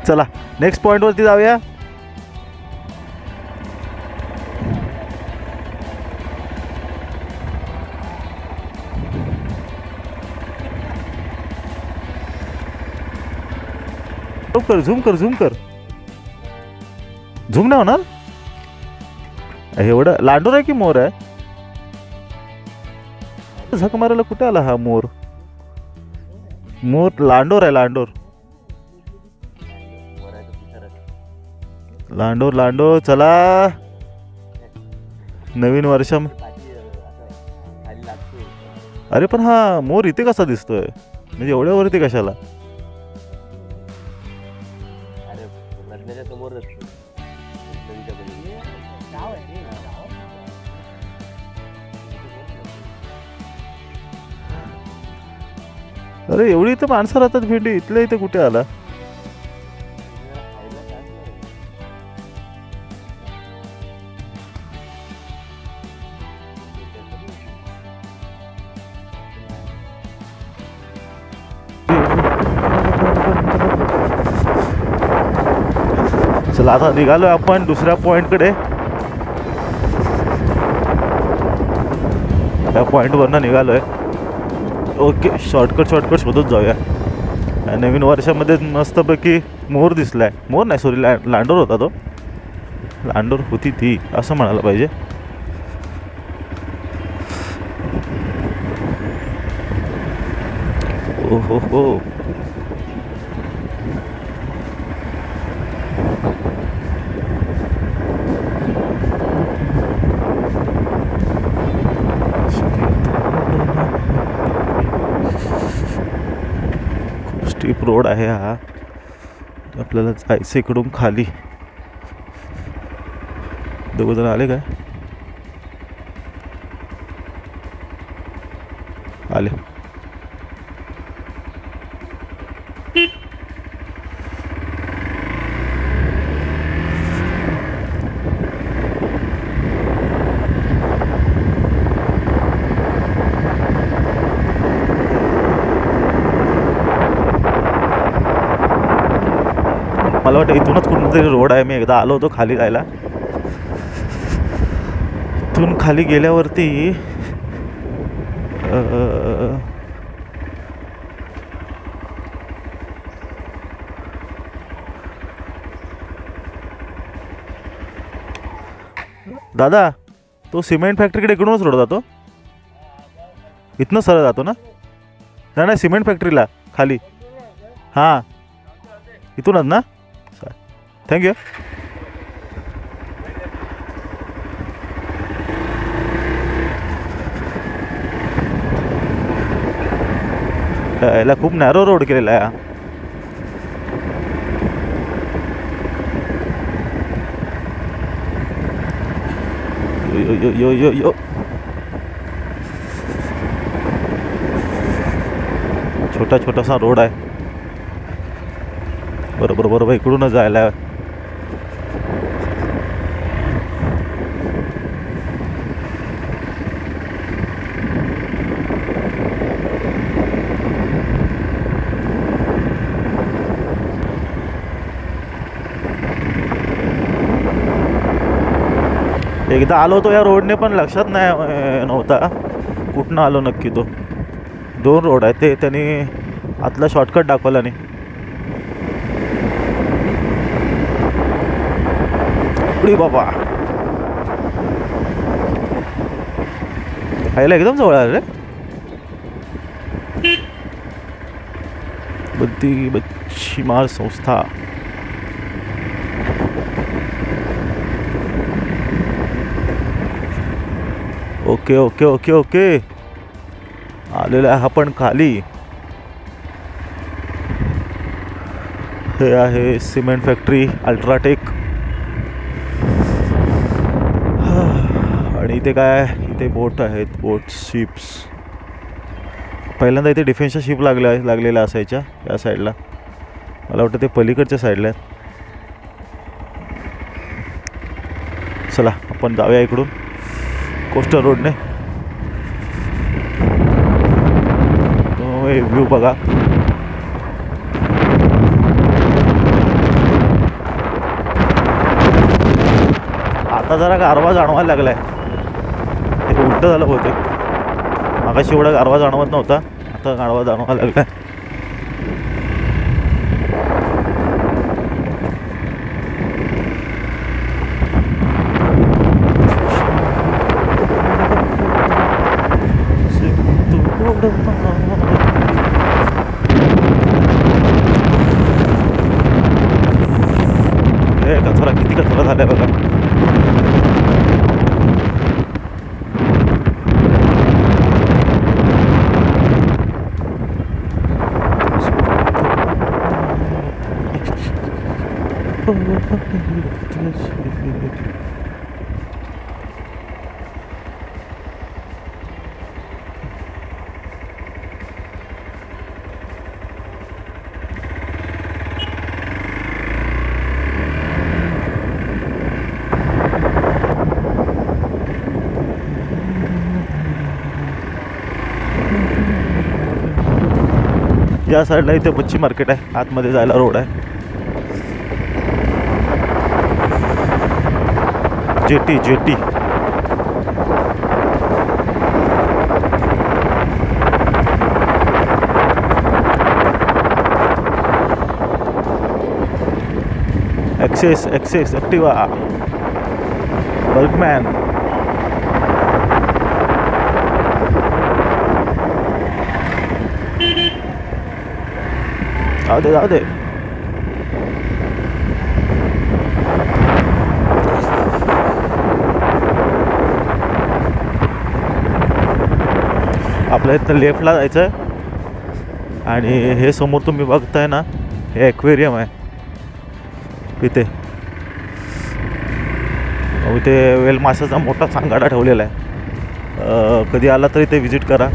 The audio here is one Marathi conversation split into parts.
चला नेक्स्ट पॉईंटवरती जाऊया. झूम कर झूम कर. झूम नाही होणार. एवढं लांडोर आहे की मोर आहे. झक मारायला कुठे आला हा मोर. मोर लांडोर आहे. लांडोर लांडोर लांडोर. चला नवीन वर्षा. अरे पण हा मोर इथे कसा दिसतोय म्हणजे एवढ्या वरती कशाला. अरे एवढी इथं माणसं राहतात भेंडी इथल्या इथे कुठे आला. चला आता निघालोय आपण दुसऱ्या पॉइंटकडे. त्या पॉइंटवरनं निघालोय. ओके शॉर्टकट शोधत जाऊया. नवीन वर्षामध्ये मस्तपैकी मोर दिसलाय. मोर नाही सॉरी लांडोर होता तो. लांडोर होती ती असं म्हणायला पाहिजे. ओ हो हो. स्टीप रोड आहे हा. आपल्याला जायचं इकडून खाली. दोघं जण आले काय. आले. मला वाटतं इथूनच कुठूनतरी रोड आहे. मी एकदा आलो होतो खाली जायला. इथून खाली गेल्यावरती दादा तो सिमेंट फॅक्टरीकडे इकडूनच रोड जातो. इथनं सरळ जातो ना. नाही सिमेंट फॅक्टरीला खाली. हां इथूनच ना. थँक्यू. याला खूप नॅरो रोड केलेला आहे. यो यो यो यो. छोटा छोटासा रोड आहे. बरोबर बरोबर इकडूनच जायला. एकदा आलो तो या रोडने पण लक्षात नाही नव्हता कुठनं आलो नक्की. तो दोन रोड आहेत ते त्यांनी आतला शॉर्टकट दाखवला नाही. अरे बाबा खायला एकदम जवळ आलं रे. बुद्धी मच्छीमार संस्था. Okay okay okay okay. आलेला आहे आपण खाली. हे आहे सिमेंट फॅक्टरी अल्ट्राटेक. आणि इथे काय इथे बोट आहेत. बोट शिप्स. पहिल्यांदा इथे डिफेन्सच्या शिप लागलेल्या असायच्या या साईडला. मला वाटतं ते पलीकडच्या साईडला आहेत. चला आपण जाऊया इकडून कोस्टल रोडने. व्ह्यू बघा. आता जरा गारवा जाणवायला लागलाय. हे उलट झालं बहुतेक. मागाशी एवढा गारवा जाणवत नव्हता, आता गारवा जाणवायला लागलाय. कचरा, किती कचरा झालाय बघा. या साईडला इथे मच्छी मार्केट आहे, आतमध्ये जायला रोड आहे. जेटी जेटी एक्सेस एक्सेस ॲक्टिवा बर्गमॅन. जाऊ दे जाऊ दे. आपल्या इथं लेफ्टला जायचं आहे आणि हे समोर तुम्ही बघताय ना, हे ॲक्वेरियम आहे. इथे इथे वेल माशाचा मोठा सांगाडा ठेवलेला आहे. कधी आला तरी ते व्हिजिट करा,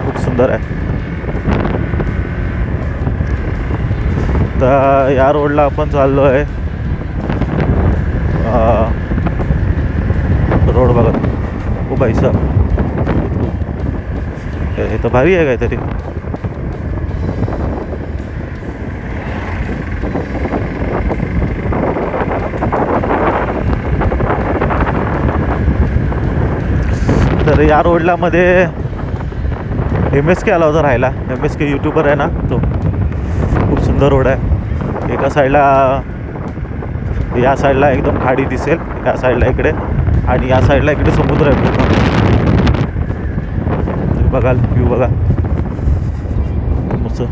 खूप सुंदर आहे. तर या रोडला आपण चाललो आहे. रोड बघा, खूप पैसा. हे तर भारी आहे काहीतरी. तर या रोडला मध्ये MSK आला होता राहायला. MSK यूट्यूबर आहे ना तो. खूप सुंदर रोड आहे. एका साईडला, या साईडला एकदम खाडी दिसेल, या साईडला इकडे, आणि या साईडला इकडे समुद्र आहे पूर्ण. बघाल व्ह्यू बघा, मस्त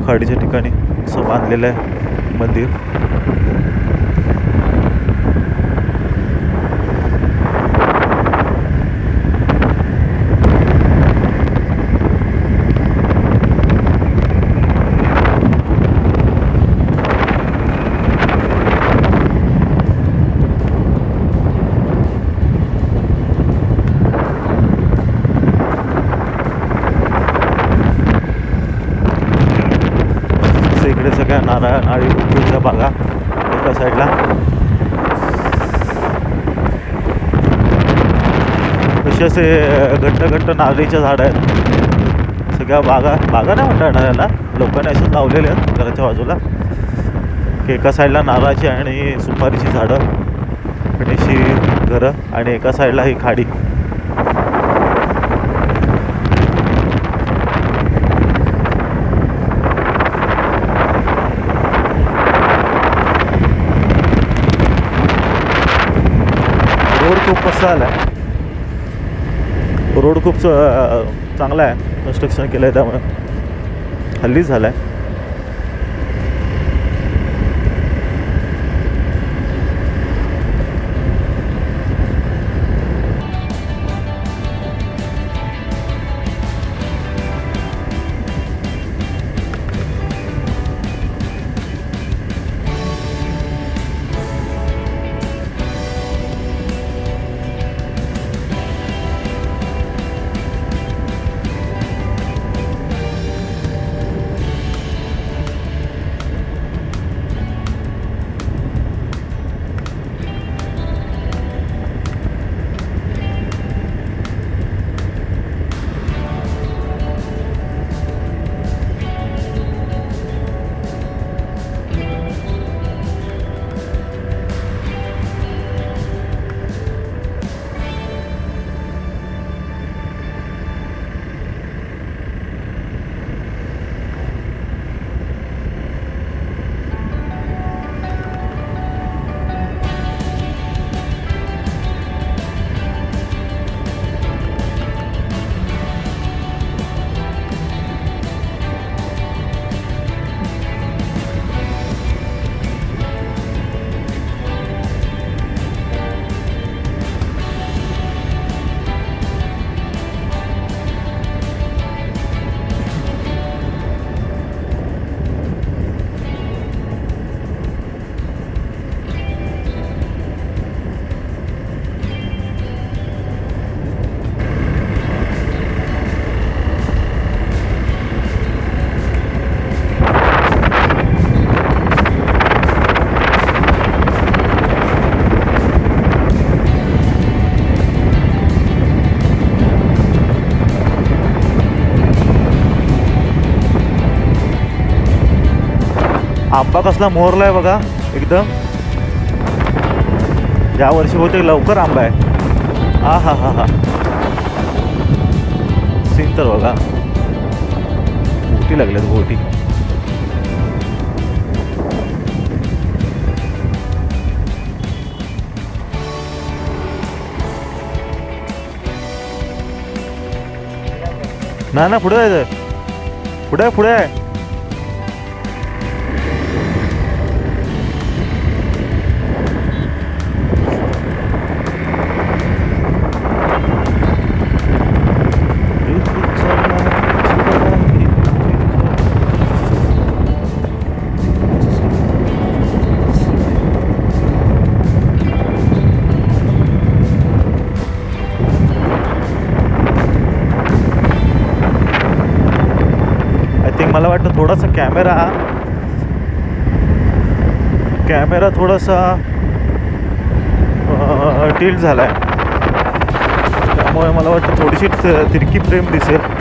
खाडीच्या ठिकाणी असं बांधलेलं आहे मंदिर. इकडे सगळ्या नारळी फुलच्या बागा एका साईडला. असे असे घट्ट घट्ट नारळीच्या झाडं आहेत. सगळ्या बागा नाही म्हणता येणार याला, लोकांनी असेच लावलेले आहेत घराच्या बाजूला. की एका साईडला नारळाची आणि सुपारीची झाडं आणि अशी घरं, आणि एका साईडला ही खाडी. रोड खूप मस्त आला आहे. रोड खूप चांगला आहे, कन्स्ट्रक्शन केलं आहे त्यामुळे. हल्लीच झाला आहे. आंबा कसला मोहरलाय बघा एकदम. या वर्षी होते लवकर आंबा आहे. हा हा हा हा सीन तर बघा. गोटी लागल्यात गोटी. ना ना पुढे जायचं. पुढे पुढे आहे. मला वाटतं थोडासा कॅमेरा थोडासा टिल्ट झाला आहे. त्यामुळे मला वाटतं थोडीशी तिरकी फ्रेम दिसेल.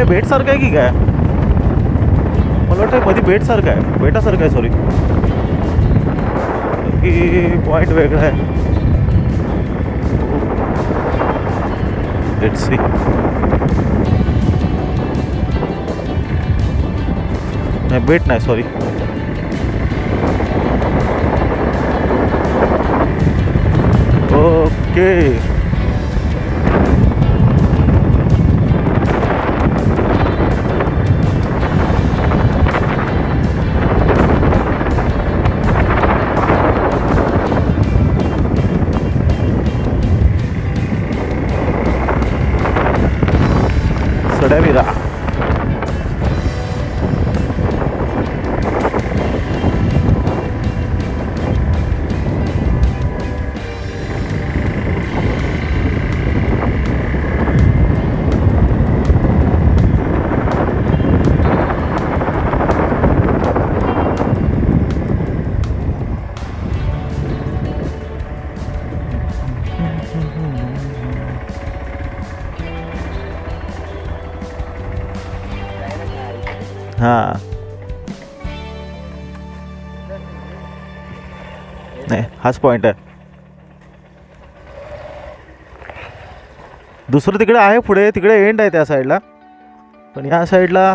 बेट सारखं आहे की काय. मला वाटतं मध्ये बेट सारखं आहे. बेटासारखं आहे सॉरी. की पॉइंट वेगळा आहे. Let's see. नाही बेट नाही सॉरी. ओके सड्याविरा. हां नाही हाच पॉइंट आहे. दुसरं तिकडे आहे पुढे. तिकडे एंड आहे त्या साईडला. पण या साईडला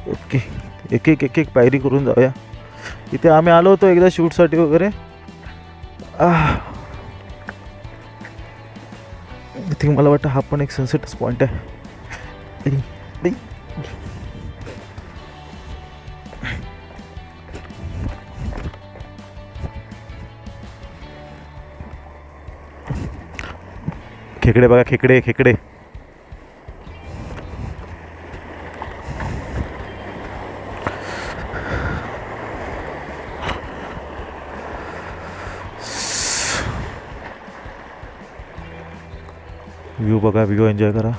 ओके एक एक एक एक पायरी करून जाऊया. इथे आम्ही आलो होतो एकदा शूटसाठी वगैरे. आय थिंक मला वाटतं हा पण एक सनसेटच पॉइंट आहे. खेकडे बघा खेकडे खेकडे. व्ह्यू बघा. व्ह्यू एन्जॉय करा.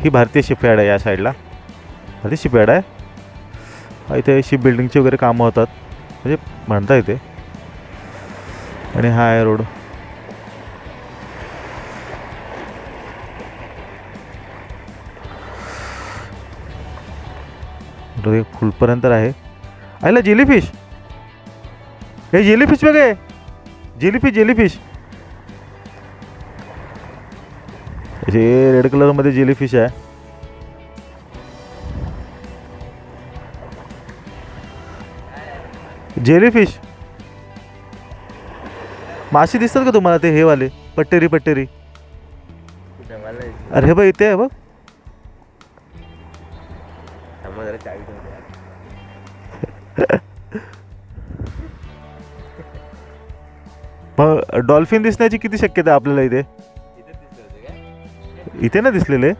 ही भारतीय शिपयार्ड आहे. या साईडला भारतीय शिपयार्ड आहे. इथे शिप बिल्डिंगची वगैरे कामं होतात म्हणजे म्हणता येते. आणि हा आहे रोड. फुलपर्यंत आहे. आयला जेलीफिश. हे जेलीफिश बघे. Jellyfish jellyfish. हे रेड कलरमध्ये जेलीफिश आहे. जेलीफिश. मासे दिसतात का तुम्हाला ते हे वाले पट्टेरी पट्टेरी. अरे हे बघ इथे आहे बघ. डॉल्फिन दिसण्याची किती शक्यता आपल्याला इथे. इथे ना दिसलेले.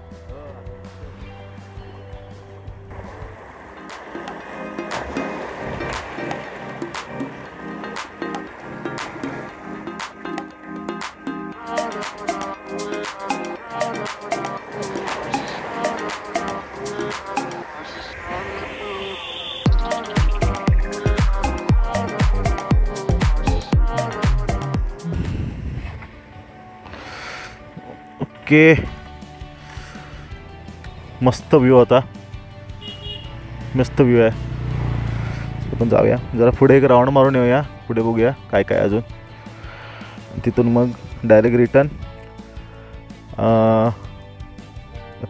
ओके, मस्त व्ह्यू होता, मस्त व्ह्यू आहे. आपण जाऊया जरा पुढे, एक राऊंड मारून येऊया, पुढे बघूया काय काय अजून. तिथून मग डायरेक्ट रिटर्न.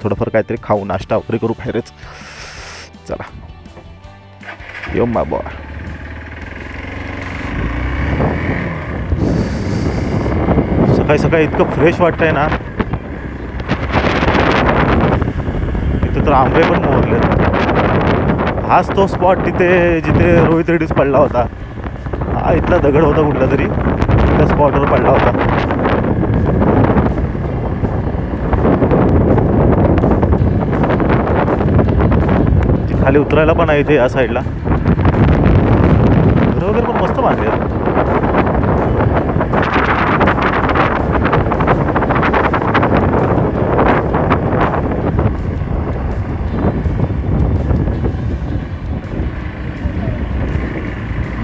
थोडंफार काहीतरी खाऊ, नाश्ता वगैरे करू बाहेरच. चला यो मा बॉय. सकाळी सकाळी इतकं फ्रेश वाटतंय ना. इथे तर आंबे पण मोहरलेत. हाच तो स्पॉट तिथे जिथे रोहित रेड्डीज पडला होता. हा इथला दगड होता कुठला तरी, त्या स्पॉटवर पडला होता. खाली उतरायला पण आहे इथे या साईडला. घर वगैरे पण मस्त बांधले.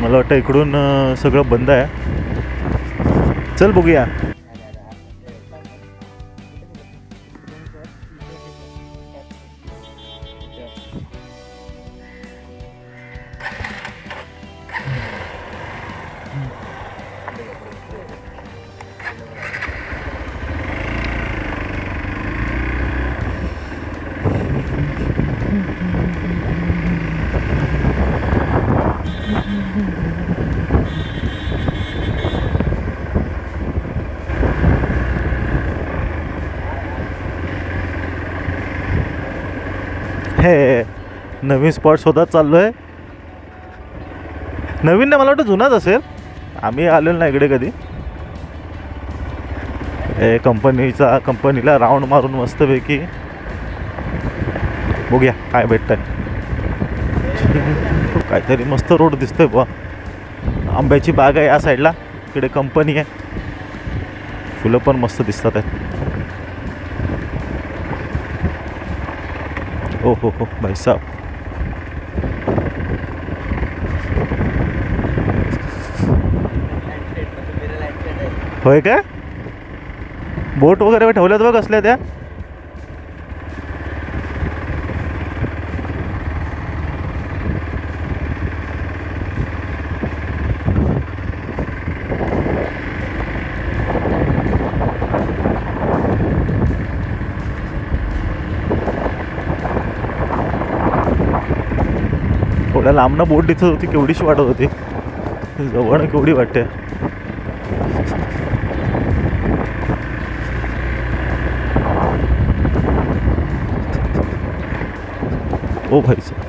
मला वाटतं इकडून सगळं बंद आहे. चल बघूया. हे नवीन स्पॉट शोधात चाललो आहे. नवीन नाही, मला वाटतं जुनाच असेल. आम्ही आलेलो ना इकडे कधी. कंपनीला राऊंड मारून मस्तपैकी बघूया काय भेटतंय. काहीतरी मस्त रोड दिसतोय बुवा. आंब्याची बाग आहे या साईडला, इकडे कंपनी आहे. फुलं पण मस्त दिसतात आहेत. ओ हो भाई साहब. होय काय? बोट वगैरे ठेवल्यात बघ असल्या त्या. थोड्या लांबनं बोट दिसत होती, केवढीशी वाटत होती. जवळनं केवढी वाटते. ओ भाई साहब.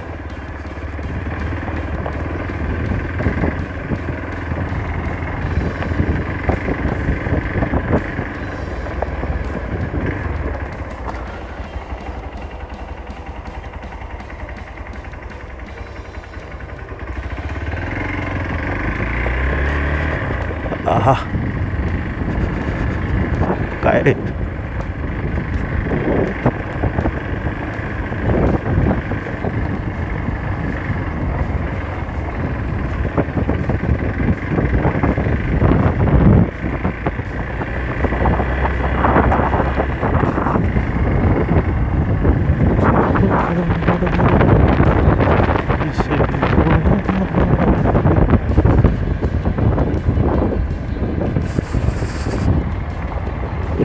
आहा काय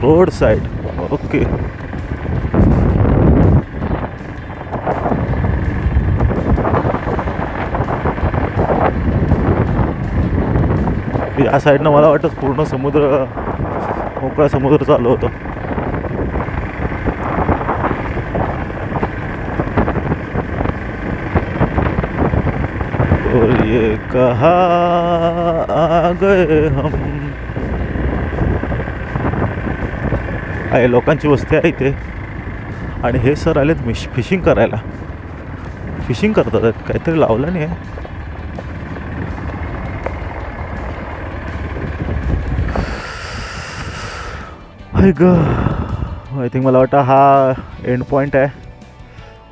रोड साइड. ओके. या साईडनं मला वाटतं पूर्ण समुद्र, मोकळा समुद्र चालू होता. और ये कहाँ आ गए हम. आहे लोकांची वस्ती आहे इथे. आणि हे सर आलेत फिशिंग करायला. फिशिंग करतात, काहीतरी लावलं नाही आहे. आय थिंक मला वाटतं हा एंड पॉईंट आहे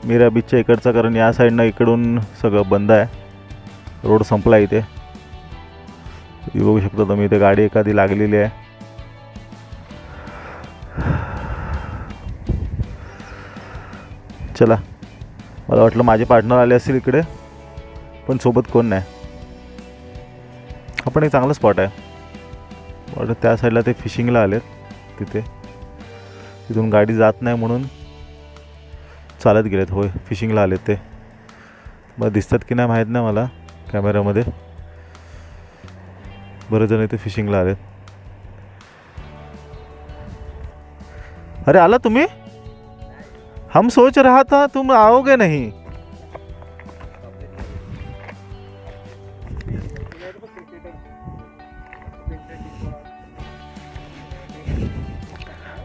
मीरा बीचच्या इकडचा. कारण या साईडनं इकडून सगळं बंद आहे. रोड संपला इथे. बघू शकता तुम्ही, इथे गाडी एखादी लागलेली आहे. चला, मला वाटलं माझे पार्टनर आले असतील इकडे, पण सोबत कोण नाही. हा पण एक चांगला स्पॉट आहे. वाटतं त्या साईडला ते फिशिंगला आलेत. तिथून गाडी जात नाही म्हणून चालत गेलेत. होय, फिशिंगला आलेत ते. मग दिसतात की नाही माहीत नाही मला कॅमेऱ्यामध्ये. बरेच जण इथे फिशिंगला आलेत. अरे आला तुम्ही? हम सोच रहा था तुम आओगे नहीं.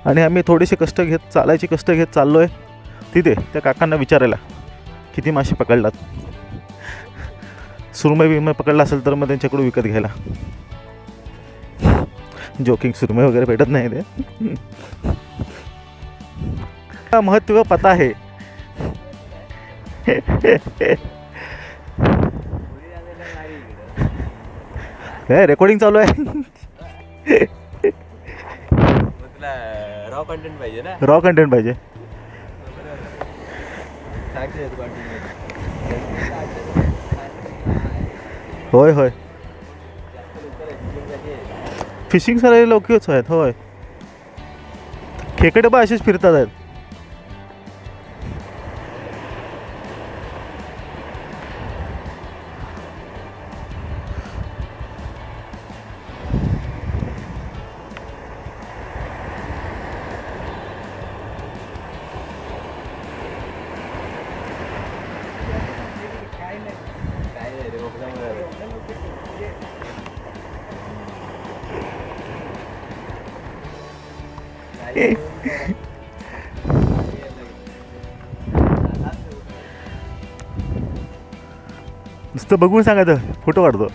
आणि आम्ही थोडेसे चालायचे कष्ट घेत चाललो आहे तिथे त्या काकांना विचारायला किती मासे पकडलात. सुरमई बिरमई पकडला असेल तर मग त्यांच्याकडून विकत घ्यायला. जोकिंग, सुरमई वगैरे भेटत नाही ते. महत्व पता है. रेकॉर्डिंग चालू आहे. रॉ कंटेंट पाहिजे ना. रॉ कंटेंट पाहिजे. होय होय, फिशिंग सारे लोकच आहेत. होय, खेकडे बा असेच फिरतात आहेत. नुसतं बघून सांगायचं, फोटो काढतो.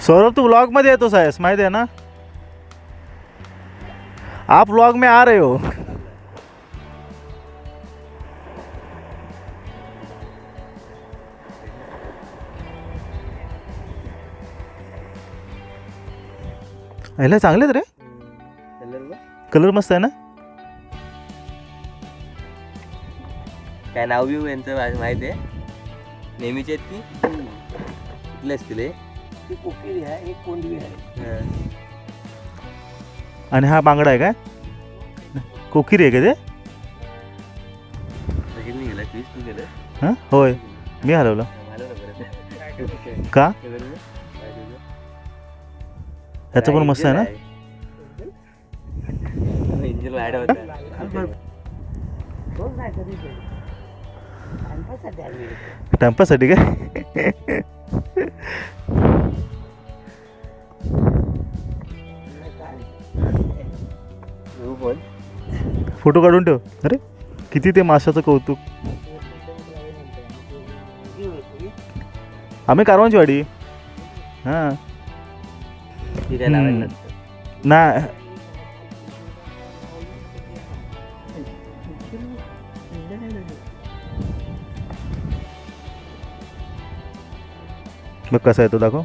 सौरभ, तू व्लॉग मध्ये येतोस आहेस माहिती आहे ना. आप व्लॉग में आ रहे हो. ह्याला चांगलेत रे. कलर मस्त आहे ना. काय नाव बिव यांचं माहिती आहे? नेहमीचे आहेत ती कुठले असतील? ती कोकिरी आहे, एक कोंडवी आहे. आणि हा बांगडा आहे काय? कोकिरी आहे का ते? हां होय, मी हरवलं का? ह्याचं पण मस्त आहे ना. टाइमपाससाठी काय? फोटो काढून ठेव. अरे किती ते माशाचं कौतुक. आम्ही कारवांची वाडी. हां ना. बघ कसा आहे तो, दाखव.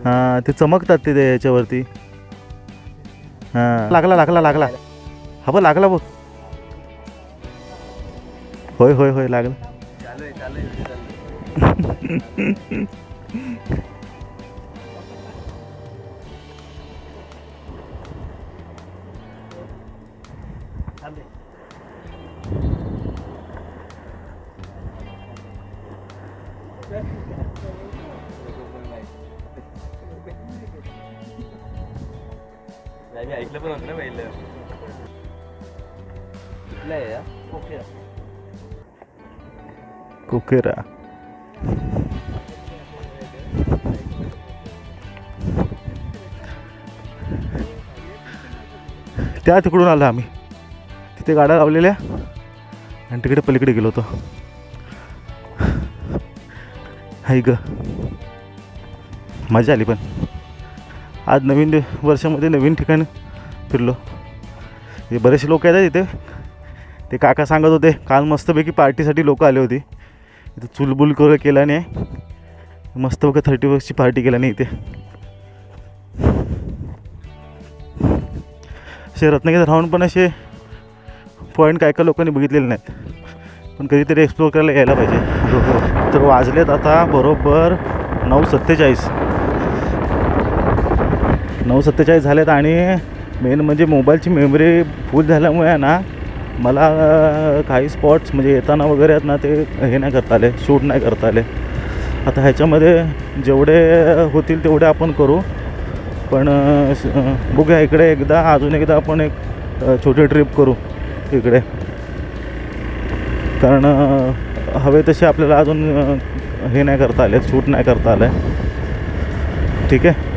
हां, ते चमकतात ते याच्यावरती. हां, लागला. हा बघ, लागला बघ. होय होय होय, लागला. ऐकलं पण होतं ना पहिलं. कुठलं आहे? कोकेरा. त्या तिकडून आलो आम्ही. तिथे गाड्या लावलेल्या आणि तिकडे पलीकडे गेलो होतो. हाय ग, मजा आली. पण आज नवीन वर्षामध्ये नवीन ठिकाण फिरलो. हे बरेचसे लोक आहेत इथे. ते काका सांगत होते काल मस्तपैकी पार्टीसाठी लोक आले होते इथे. चुलबुल केला नाही, मस्त बघा 31ची पार्टी केला नाही इथे. असे रत्नागिरीत राहून पण असे पॉईंट काय काय लोकांनी बघितलेले नाहीत, पण कधीतरी एक्सप्लोर करायला यायला पाहिजे. तर वाजलेत आता बरोबर 9:47. 9:47 झालेत आणि मेन म्हणजे मोबाईलची मेमरी फुल झाल्यामुळे ना मला काही स्पॉट्स म्हणजे येताना वगैरे आहेत ना ते हे नाही करता आले, शूट नाही करता आले. आता ह्याच्यामध्ये जेवढे होतील तेवढे आपण करू, पण बघूया इकडे एकदा अजून एकदा आपण एक छोटी ट्रिप करू इकडे, कारण हवे तसे आपल्याला अजून हे नाही करता आले, शूट नाही करता आलं आहे. ठीक आहे.